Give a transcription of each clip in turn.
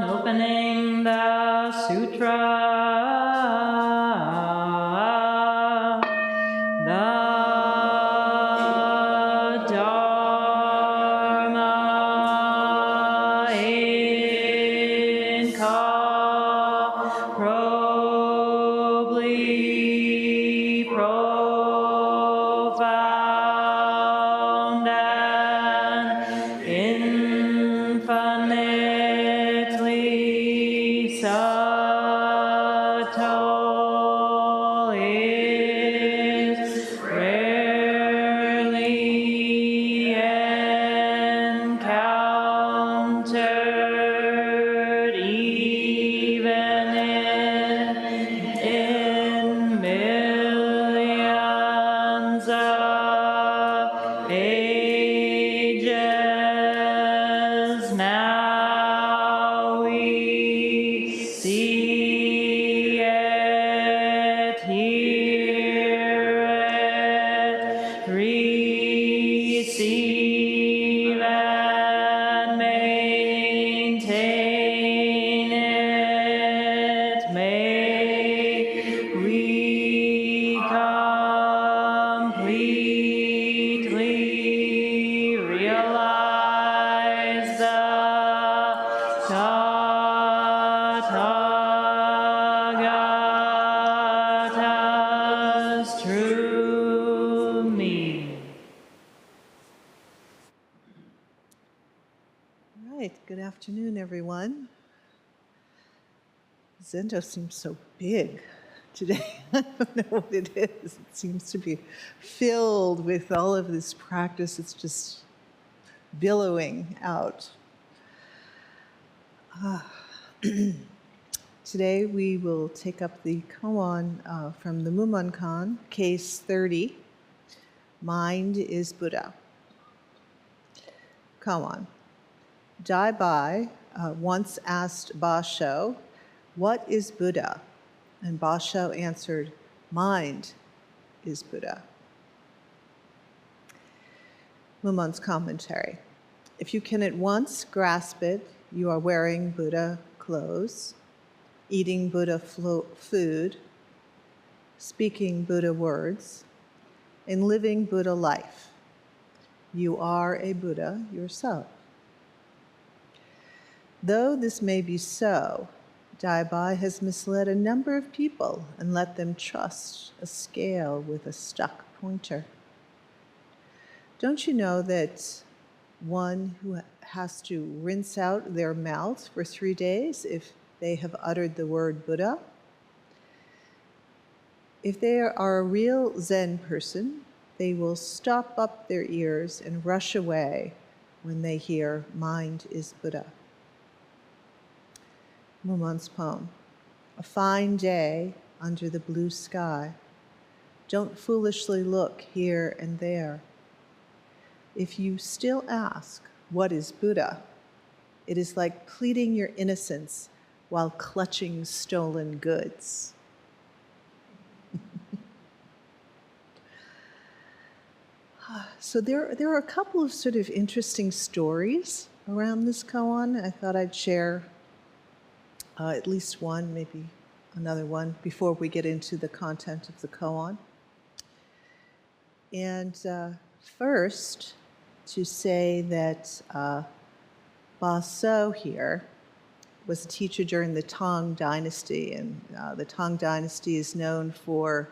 opening the sutra. Good afternoon, everyone. Zendo seems so big today. I don't know what it is. It seems to be filled with all of this practice. It's just billowing out. Today we will take up the koan from the Mumonkan, case 30, Mind is Buddha. Koan. Dai once asked Basho, "What is Buddha?" And Basho answered, "Mind is Buddha." Mumon's commentary. If you can at once grasp it, you are wearing Buddha clothes, eating Buddha food, speaking Buddha words, and living Buddha life. You are a Buddha yourself. Though this may be so, Dai has misled a number of people and let them trust a scale with a stuck pointer. Don't you know that one who has to rinse out their mouth for 3 days if they have uttered the word Buddha? If they are a real Zen person, they will stop up their ears and rush away when they hear "Mind is Buddha." Mumon's poem. A fine day under the blue sky. Don't foolishly look here and there. If you still ask, "What is Buddha?" it is like pleading your innocence while clutching stolen goods. So there are a couple of sort of interesting stories around this koan. I thought I'd share at least one, maybe another one, before we get into the content of the koan. And first, to say that Baso here was a teacher during the Tang Dynasty, and the Tang Dynasty is known for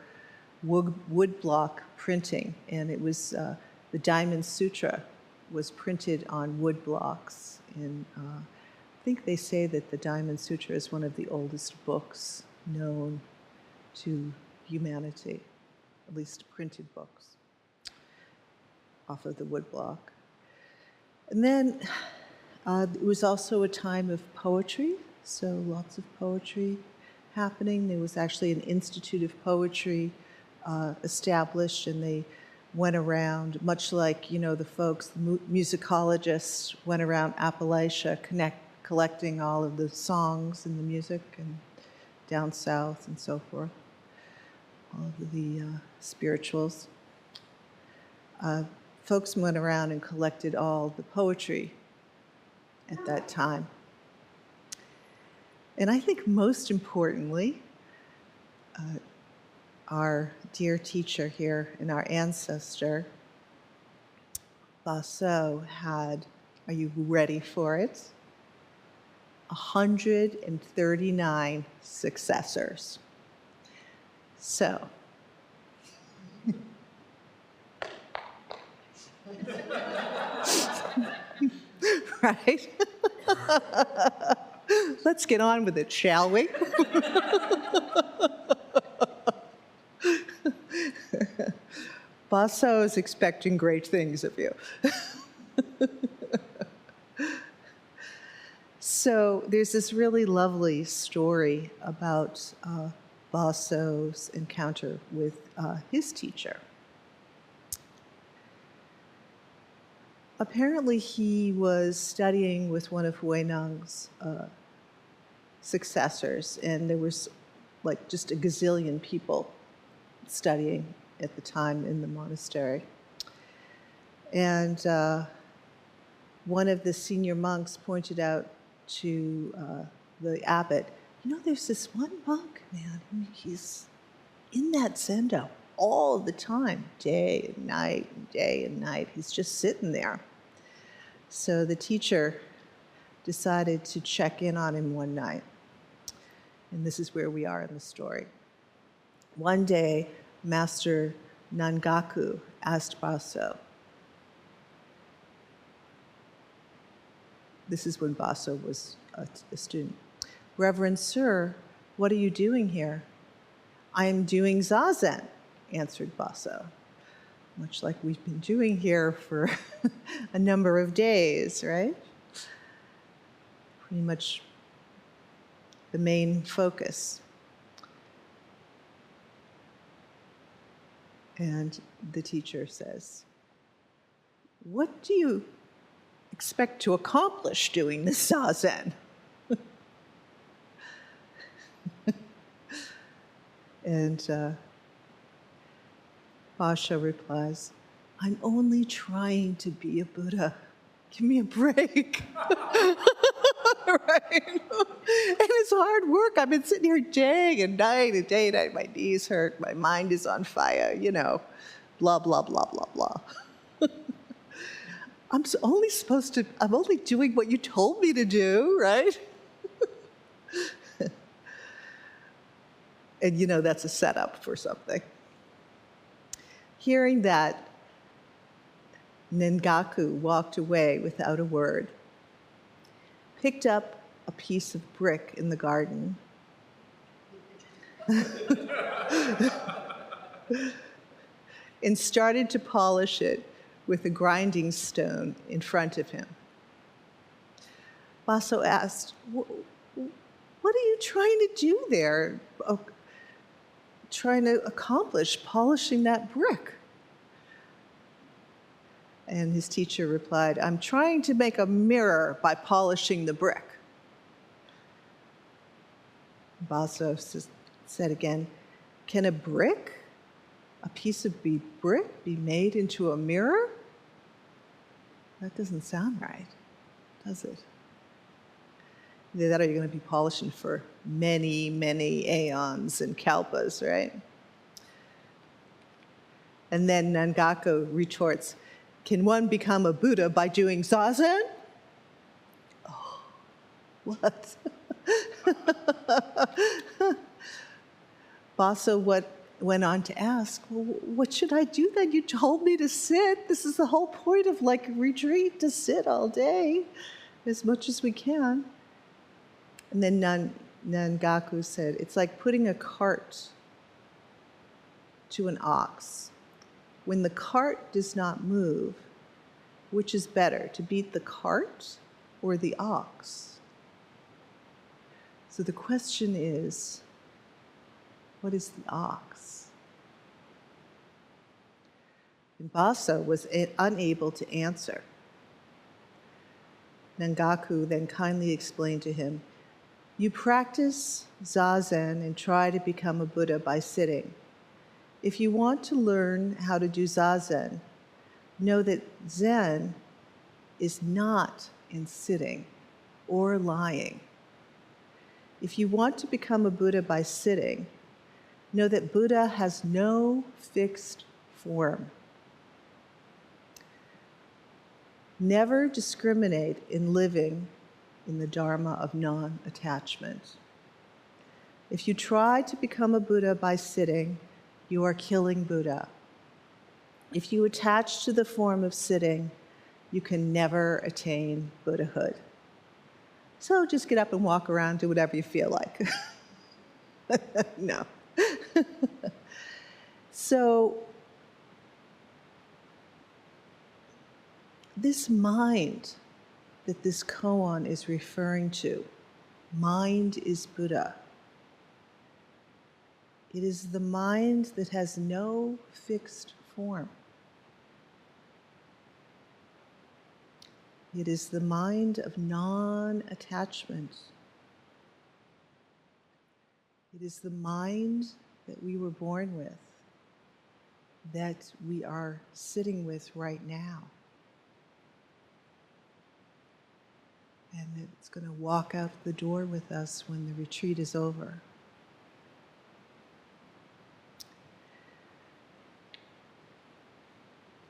woodblock printing, and it was the Diamond Sutra was printed on wood blocks in I think they say that the Diamond Sutra is one of the oldest books known to humanity, at least printed books, off of the woodblock. And then it was also a time of poetry, so lots of poetry happening. There was actually an Institute of Poetry established, and they went around, much like, the folks, the musicologists went around Appalachia collecting all of the songs and the music, and down south and so forth, all of the spirituals. Folks went around and collected all the poetry at that time. And I think most importantly, our dear teacher here and our ancestor, Baso, had, are you ready for it? 139 successors. So, right? Let's get on with it, shall we? Baso is expecting great things of you. So there's this really lovely story about Baso's encounter with his teacher. Apparently he was studying with one of Huineng's successors, and there was like just a gazillion people studying at the time in the monastery. And one of the senior monks pointed out to the abbot, you know, there's this one monk, man, he's in that zendo all the time, day and night, day and night. He's just sitting there. So the teacher decided to check in on him one night. And this is where we are in the story. One day, Master Nangaku asked Baso, this is when Baso was a student, Reverend Sir, what are you doing here? I am doing Zazen, answered Baso, much like we've been doing here for a number of days, right? Pretty much the main focus. And the teacher says, what do you expect to accomplish doing this Zazen? And Basho replies, I'm only trying to be a Buddha. Give me a break. Right? And it's hard work. I've been sitting here day and night and day and night. My knees hurt. My mind is on fire, you know, blah, blah, blah, blah, blah. I'm only doing what you told me to do, right? And you know, that's a setup for something. Hearing that, Nengaku walked away without a word, picked up a piece of brick in the garden, and started to polish it with a grinding stone in front of him. Baso asked, what are you trying to do there? Trying to accomplish polishing that brick? And his teacher replied, I'm trying to make a mirror by polishing the brick. Baso said again, can a piece of brick be made into a mirror? That doesn't sound right, does it? Either that or you're going to be polishing for many, many aeons and kalpas, right? And then Nangaku retorts, can one become a Buddha by doing Zazen? Oh, what? Baso went on to ask, well, what should I do then? You told me to sit. This is the whole point of like a retreat, to sit all day as much as we can. And then Nangaku said, it's like putting a cart to an ox. When the cart does not move, which is better, to beat the cart or the ox? So the question is, what is the ox? And Baso was unable to answer. Nangaku then kindly explained to him, you practice Zazen and try to become a Buddha by sitting. If you want to learn how to do Zazen, know that Zen is not in sitting, or lying. If you want to become a Buddha by sitting, know that Buddha has no fixed form. Never discriminate in living in the Dharma of non-attachment. If you try to become a Buddha by sitting, you are killing Buddha. If you attach to the form of sitting, you can never attain Buddhahood. So just get up and walk around, do whatever you feel like. No. So, this mind that this koan is referring to, mind is Buddha. It is the mind that has no fixed form. It is the mind of non-attachment. It is the mind that we were born with, that we are sitting with right now. And it's going to walk out the door with us when the retreat is over.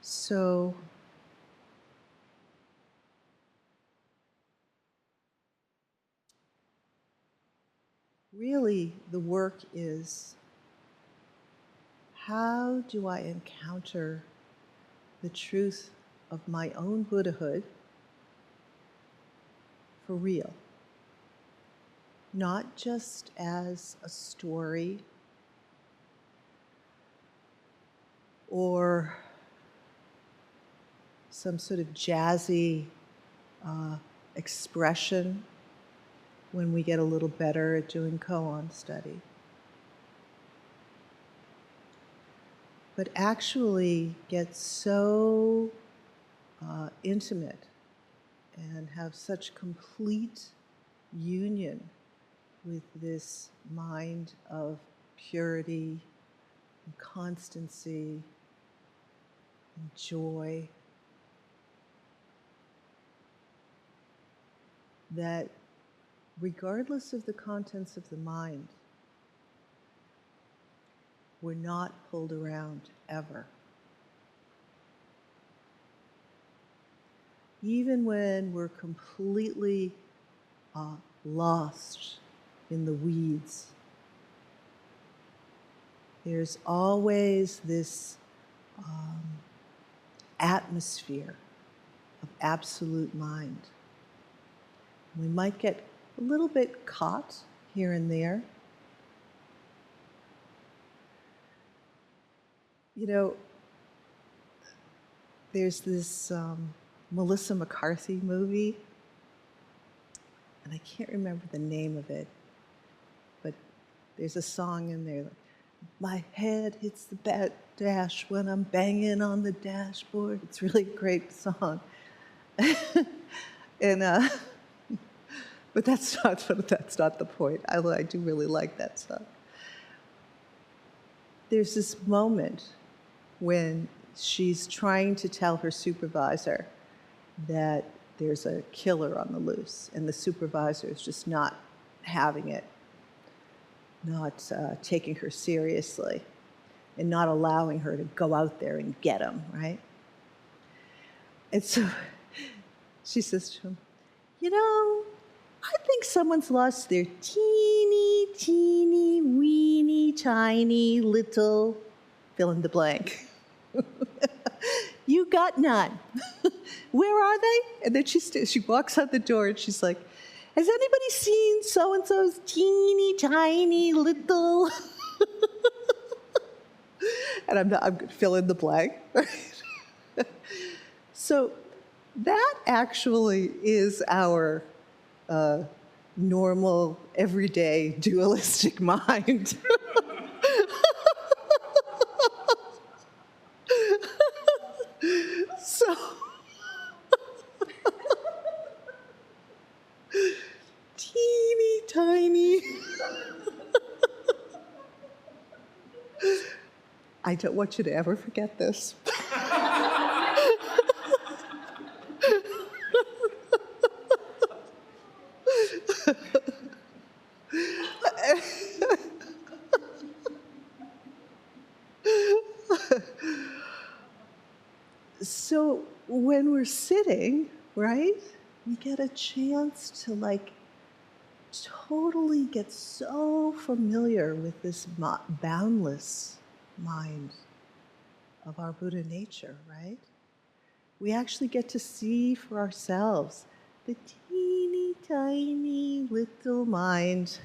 So, really the work is, how do I encounter the truth of my own Buddhahood for real? Not just as a story or some sort of jazzy expression when we get a little better at doing koan study, but actually get so intimate and have such complete union with this mind of purity and constancy and joy that regardless of the contents of the mind, we're not pulled around ever. Even when we're completely lost in the weeds, there's always this atmosphere of absolute mind. We might get a little bit caught here and there. You know, there's this Melissa McCarthy movie, and I can't remember the name of it, but there's a song in there, like, my head hits the dash when I'm banging on the dashboard. It's really a great song. And but that's not the point. I do really like that song. There's this moment when she's trying to tell her supervisor that there's a killer on the loose, and the supervisor is just not having it, not taking her seriously, and not allowing her to go out there and get him, right? And so she says to him, you know, I think someone's lost their teeny, teeny, weeny, tiny, little, fill in the blank. You got none. Where are they? And then she walks out the door and she's like, has anybody seen so-and-so's teeny, tiny, little? And I'm going to fill in the blank. So that actually is our normal, everyday, dualistic mind. So, teeny tiny. I don't want you to ever forget this. So when we're sitting, right, we get a chance to like totally get so familiar with this boundless mind of our Buddha nature, right? We actually get to see for ourselves the teeny tiny little mind.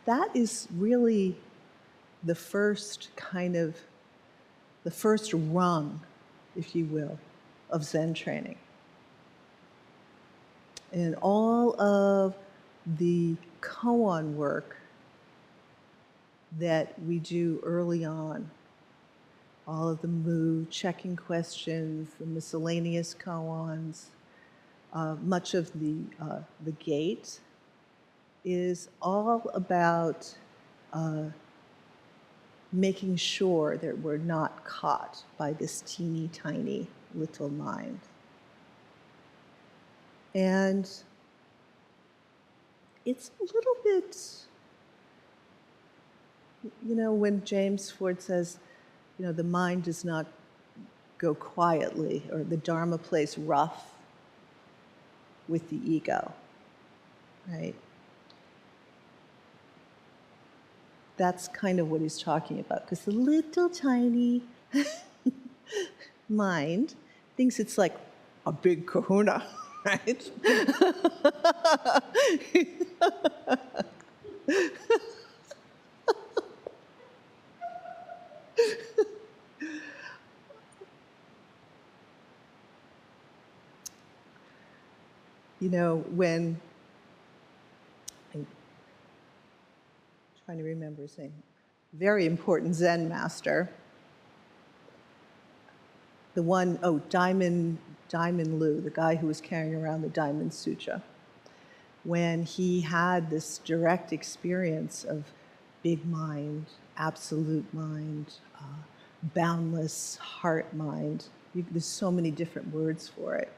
That is really the first the first rung, if you will, of Zen training. And all of the koan work that we do early on, all of the mu, checking questions, the miscellaneous koans, much of the gate is all about making sure that we're not caught by this teeny tiny little mind. And it's a little bit, when James Ford says, the mind does not go quietly, or the Dharma plays rough with the ego, right? That's kind of what he's talking about, because the little tiny mind thinks it's like a big kahuna, right? When I'm trying to remember his name, very important Zen master, the one, Diamond Lu, the guy who was carrying around the Diamond Sutra, when he had this direct experience of big mind, absolute mind, boundless heart mind. There's so many different words for it.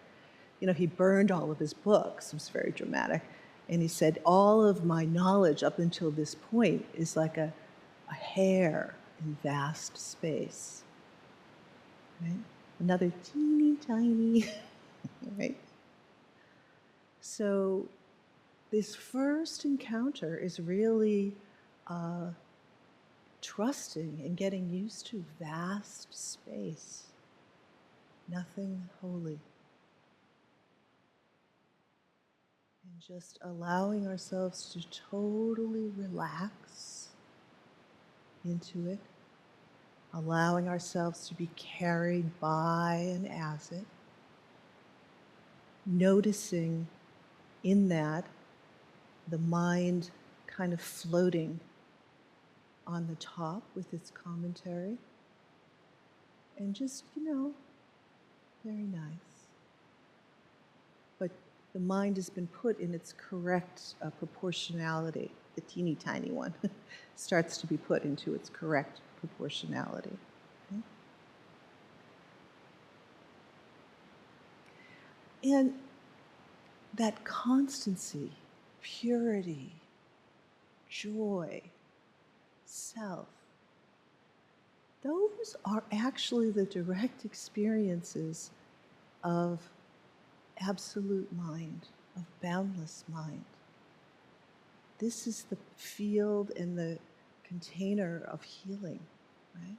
He burned all of his books. It was very dramatic. And he said, all of my knowledge up until this point is like a hair in vast space. Right? Another teeny tiny, right? So this first encounter is really trusting and getting used to vast space, nothing holy. And just allowing ourselves to totally relax into it, allowing ourselves to be carried by and as it, noticing in that the mind kind of floating on the top with its commentary, and just, very nice. But the mind has been put in its correct proportionality. The teeny tiny one starts to be put into its correct proportionality. Okay? And that constancy, purity, joy, self, those are actually the direct experiences of absolute mind, of boundless mind. This is the field and the container of healing, right?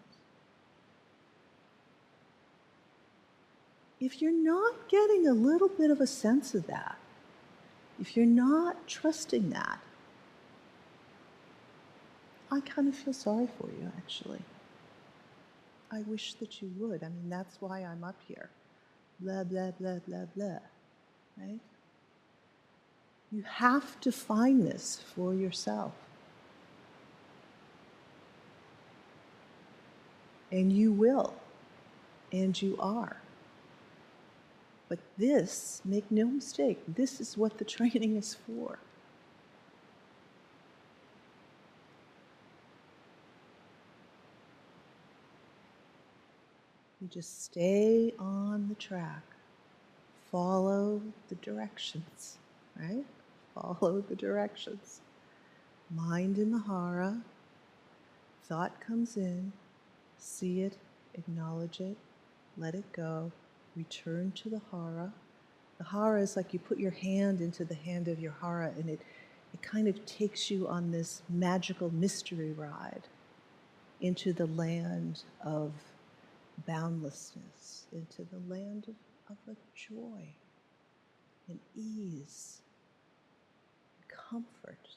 If you're not getting a little bit of a sense of that, if you're not trusting that, I kind of feel sorry for you, actually. I wish that you would. I mean, that's why I'm up here. Blah, blah, blah, blah, blah, right? You have to find this for yourself. And you will. And you are. But this, make no mistake, this is what the training is for. You just stay on the track. Follow the directions. right? Follow the directions. Mind in the hara, thought comes in, see it, acknowledge it, let it go, return to the hara. The hara is like you put your hand into the hand of your hara, and it kind of takes you on this magical mystery ride into the land of boundlessness, into the land of joy and ease and comfort.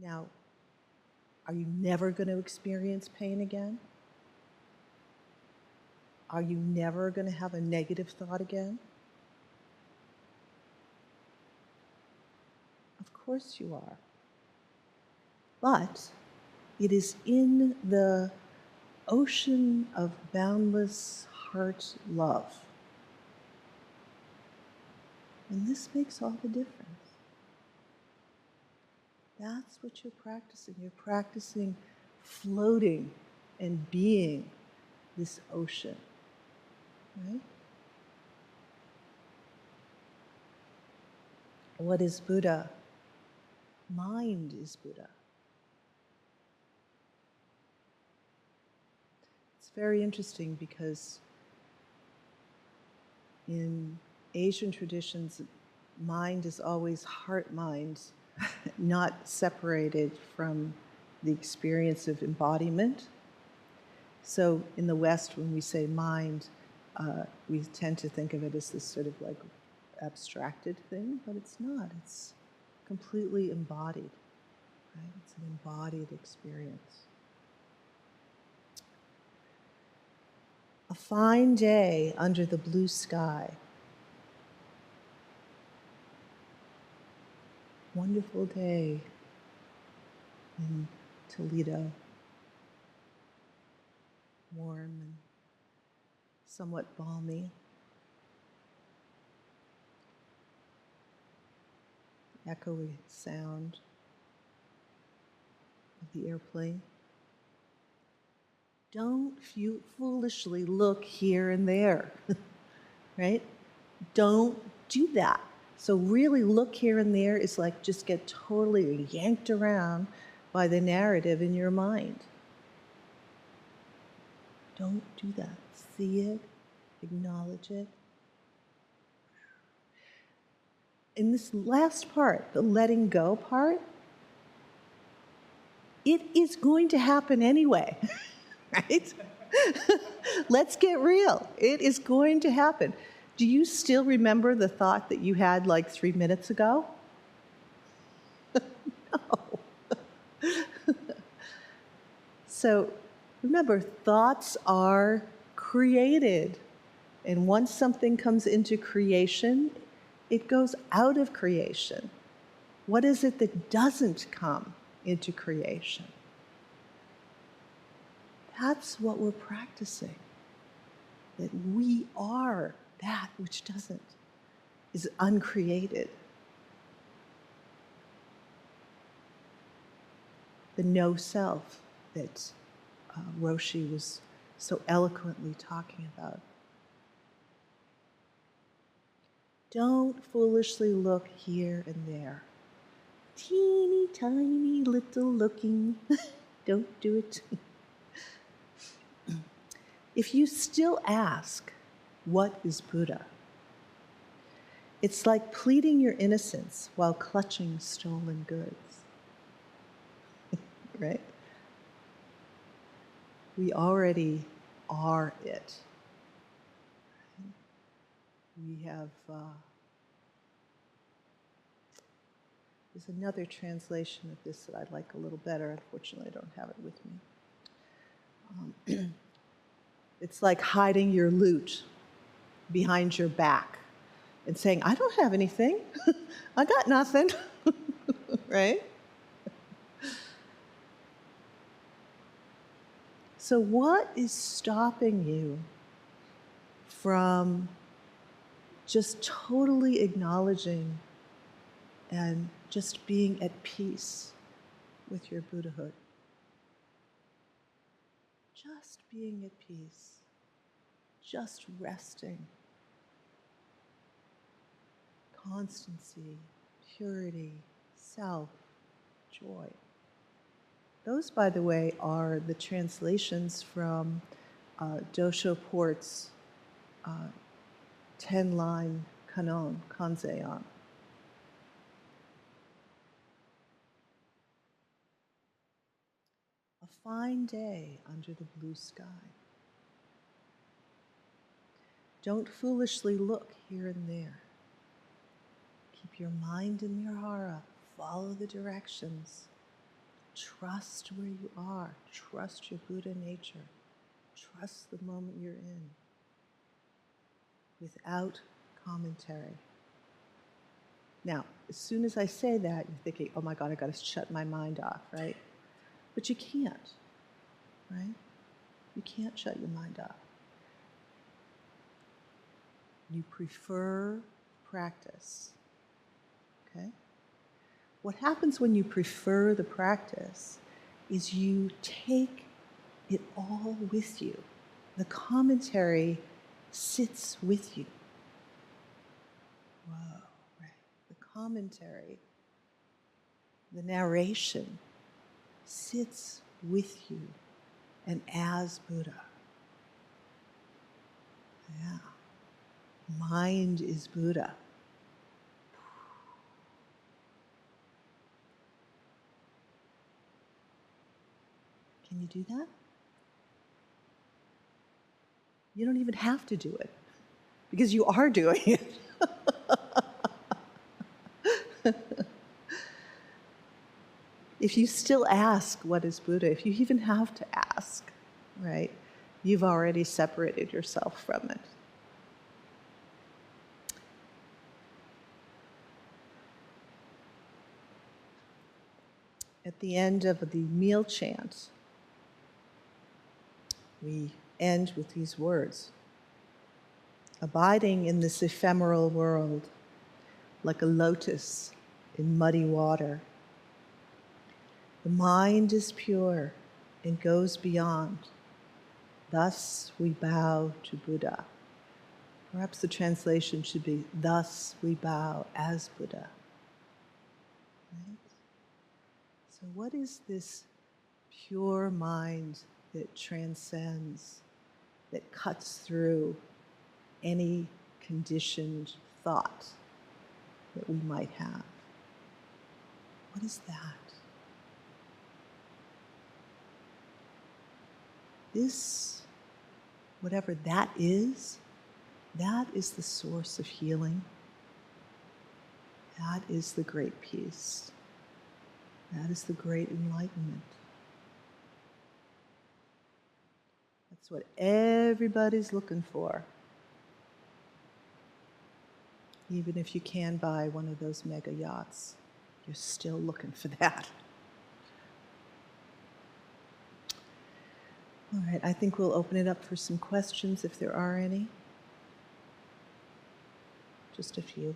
Now, are you never going to experience pain again? Are you never going to have a negative thought again? Of course you are. But it is in the ocean of boundless heart love. And this makes all the difference. That's what you're practicing. You're practicing floating and being this ocean, right? What is Buddha? Mind is Buddha. It's very interesting because in Asian traditions, mind is always heart-mind, not separated from the experience of embodiment. So in the West, when we say mind, we tend to think of it as this sort of like abstracted thing, but it's not. It's completely embodied, right? It's an embodied experience. A fine day under the blue sky. Wonderful day in Toledo. Warm and somewhat balmy. Echoey sound of the airplane. Don't foolishly look here and there, right? Don't do that. So really look here and there is like just get totally yanked around by the narrative in your mind. Don't do that. See it, acknowledge it. In this last part, the letting go part, it is going to happen anyway, right? Let's get real. It is going to happen. Do you still remember the thought that you had like 3 minutes ago? No. So remember, thoughts are created. And once something comes into creation, it goes out of creation. What is it that doesn't come into creation? That's what we're practicing. That we are that which doesn't, is uncreated. The no self that Roshi was so eloquently talking about. Don't foolishly look here and there. Teeny tiny little looking. Don't do it. If you still ask, what is Buddha? It's like pleading your innocence while clutching stolen goods. Right? We already are it. We have, there's another translation of this that I'd like a little better. Unfortunately, I don't have it with me. It's like hiding your loot behind your back and saying, I don't have anything. I got nothing. Right? So what is stopping you from just totally acknowledging and just being at peace with your Buddhahood? Just being at peace, just resting. constancy, purity, self, joy. Those, by the way, are the translations from Dosho Port's 10-line kanon, kanzeon. A fine day under the blue sky. Don't foolishly look here and there. Keep your mind in your hara. Follow the directions. Trust where you are. Trust your Buddha nature. Trust the moment you're in. Without commentary. Now, as soon as I say that, you're thinking, oh my God, I got to shut my mind off, right? But you can't, right? You can't shut your mind off. You prefer practice, okay? What happens when you prefer the practice is you take it all with you. The commentary sits with you. Whoa, right? The commentary, the narration sits with you and as Buddha. Yeah. Mind is Buddha. Can you do that? You don't even have to do it because you are doing it. If you still ask, what is Buddha? If you even have to ask, right, you've already separated yourself from it. At the end of the meal chant, we end with these words. Abiding in this ephemeral world, like a lotus in muddy water, the mind is pure and goes beyond. Thus we bow to Buddha. Perhaps the translation should be, thus we bow as Buddha. Right? So what is this pure mind that transcends, that cuts through any conditioned thought that we might have? What is that? This, whatever that is the source of healing. That is the great peace. That is the great enlightenment. That's what everybody's looking for. Even if you can buy one of those mega yachts, you're still looking for that. All right, I think we'll open it up for some questions if there are any. Just a few.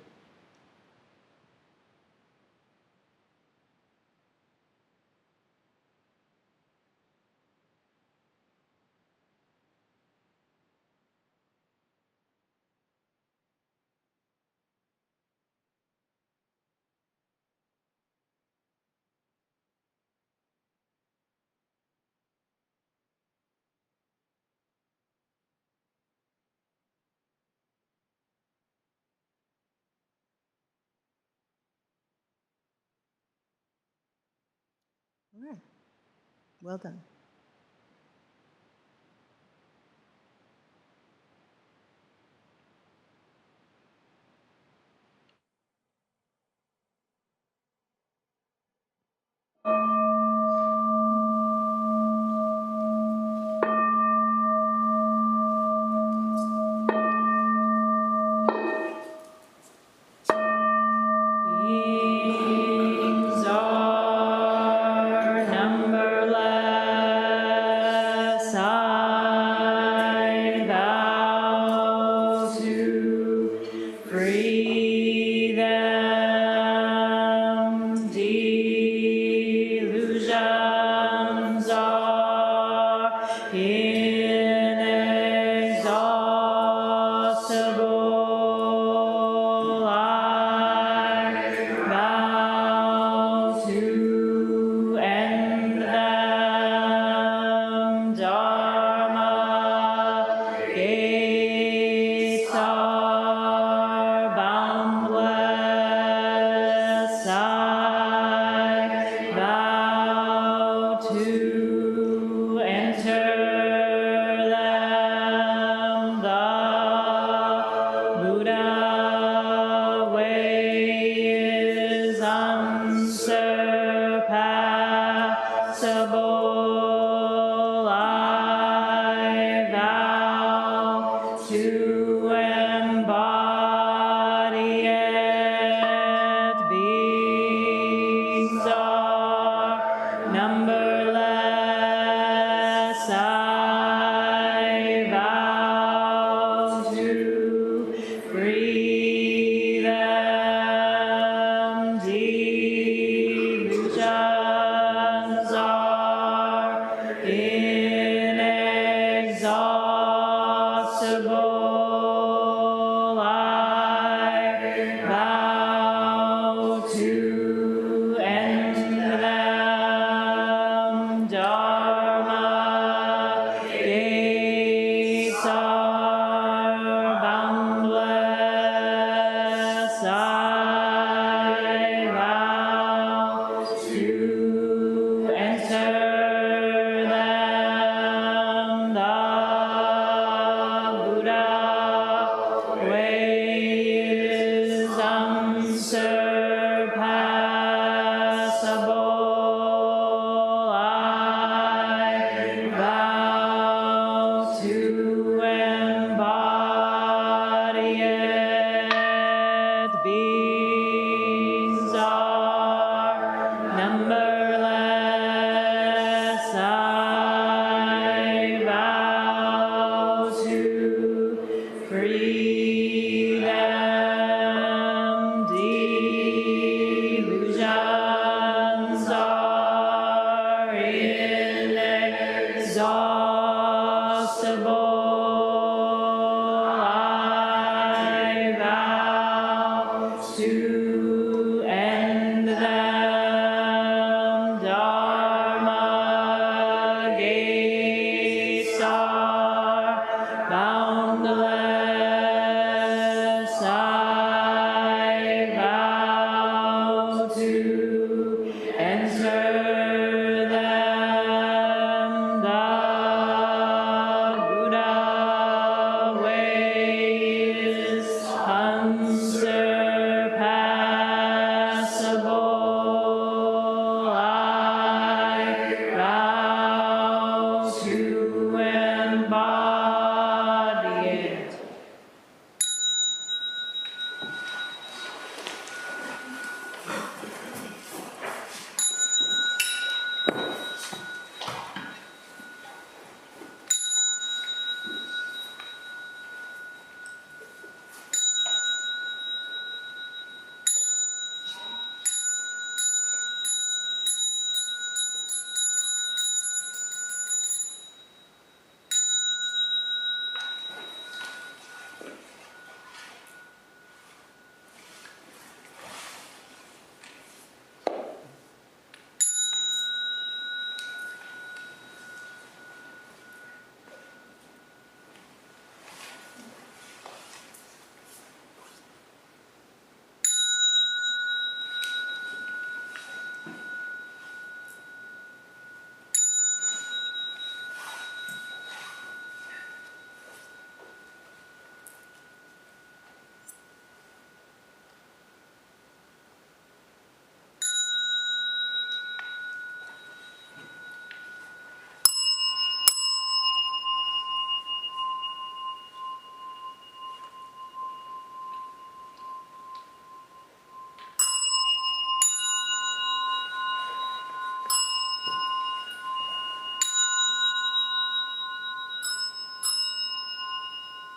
All right, well done. Beings are numberless. I vow to free them, delusion way